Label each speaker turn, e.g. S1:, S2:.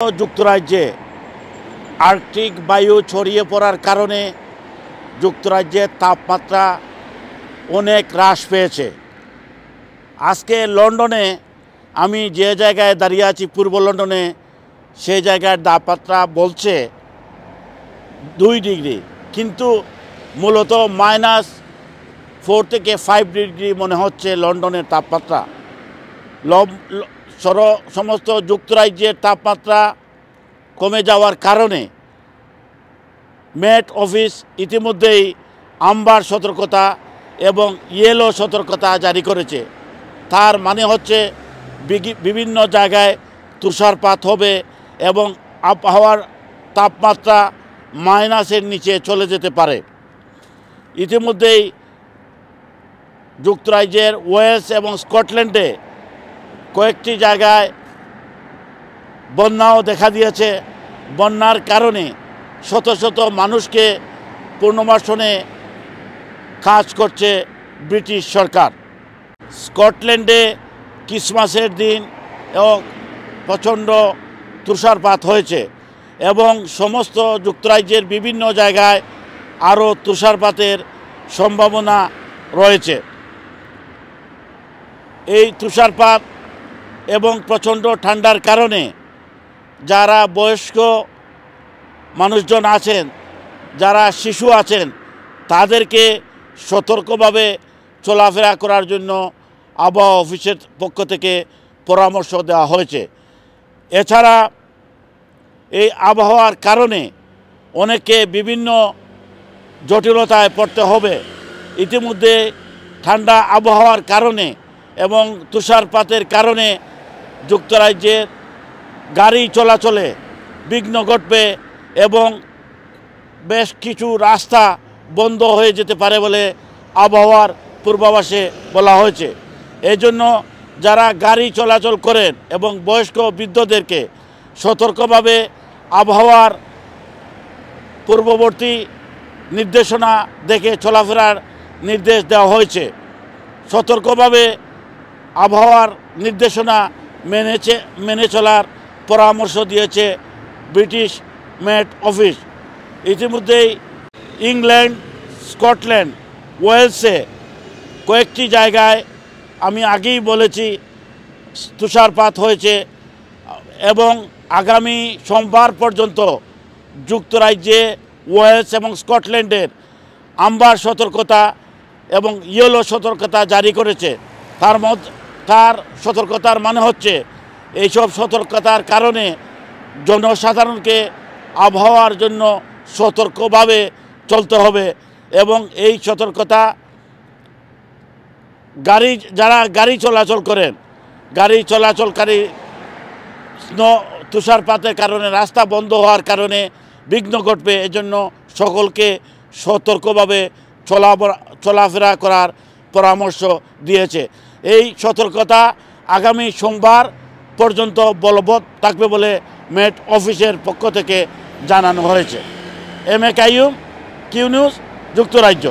S1: যুক্তরাজ্যে আর্কটিক বায়ু ছড়িয়ে পড়ার কারণে যুক্তরাজ্যের তাপমাত্রা অনেক হ্রাস পেয়েছে। আজকে লন্ডনে আমি যে জায়গায় দাঁড়িয়ে আছি, পূর্ব লন্ডনে, সেই জায়গার তাপমাত্রা বলছে 2 ডিগ্রি, কিন্তু মূলত -4 থেকে 5 ডিগ্রি মনে হচ্ছে লন্ডনের তাপমাত্রা। সমস্ত যুক্তরাজ্যের তাপমাত্রা কমে যাওয়ার কারণে মেট অফিস ইতিমধ্যেই আম্বার সতর্কতা এবং ইয়েলো সতর্কতা জারি করেছে। তার মানে হচ্ছে বিভিন্ন জায়গায় তুষারপাত হবে এবং আবহাওয়ার তাপমাত্রা মাইনাসের নিচে চলে যেতে পারে। ইতিমধ্যেই যুক্তরাজ্যের ওয়েলস এবং স্কটল্যান্ডে কয়েকটি জায়গায় বন্যাও দেখা দিয়েছে। বন্যার কারণে শত শত মানুষকে পুনর্বাসনে কাজ করছে ব্রিটিশ সরকার। স্কটল্যান্ডে ক্রিসমাসের দিন প্রচণ্ড তুষারপাত হয়েছে এবং সমস্ত যুক্তরাজ্যের বিভিন্ন জায়গায় আরও তুষারপাতের সম্ভাবনা রয়েছে। এই তুষারপাত এবং প্রচণ্ড ঠান্ডার কারণে যারা বয়স্ক মানুষজন আছেন, যারা শিশু আছেন, তাদেরকে সতর্কভাবে চলাফেরা করার জন্য আবহাওয়া অফিসের পক্ষ থেকে পরামর্শ দেওয়া হয়েছে। এছাড়া এই আবহাওয়ার কারণে অনেকে বিভিন্ন জটিলতায় পড়তে হবে। ইতিমধ্যে ঠান্ডা আবহাওয়ার কারণে এবং তুষারপাতের কারণে যুক্তরাজ্যের গাড়ি চলাচলে বিঘ্ন ঘটবে এবং বেশ কিছু রাস্তা বন্ধ হয়ে যেতে পারে বলে আবহাওয়ার পূর্বাভাসে বলা হয়েছে। এই জন্য যারা গাড়ি চলাচল করেন এবং বয়স্ক বৃদ্ধদেরকে সতর্কভাবে আবহাওয়ার পূর্ববর্তী নির্দেশনা দেখে চলাফেরার নির্দেশ দেওয়া হয়েছে। সতর্কভাবে আবহাওয়ার নির্দেশনা মেনে চলার পরামর্শ দিয়েছে ব্রিটিশ মেট অফিস। ইতিমধ্যেই ইংল্যান্ড, স্কটল্যান্ড, ওয়েলসে কয়েকটি জায়গায় আমি আগেই বলেছি তুষারপাত হয়েছে এবং আগামী সোমবার পর্যন্ত যুক্তরাজ্যে ওয়েলস এবং স্কটল্যান্ডের আম্বার সতর্কতা এবং ইয়েলো সতর্কতা জারি করেছে। তার সতর্কতার মানে হচ্ছে এইসব সতর্কতার কারণে জনসাধারণকে আবহাওয়ার জন্য সতর্কভাবে চলতে হবে এবং এই সতর্কতা যারা গাড়ি চলাচল করেন, গাড়ি চলাচলকারী তুষারপাতের কারণে রাস্তা বন্ধ হওয়ার কারণে বিঘ্ন ঘটবে, এজন্য সকলকে সতর্কভাবে চলাফেরা করার পরামর্শ দিয়েছে। এই সতর্কতা আগামী সোমবার পর্যন্ত বলবৎ থাকবে বলে মেট অফিসের পক্ষ থেকে জানানো হয়েছে। M A Qayyum, Q news, যুক্তরাজ্য।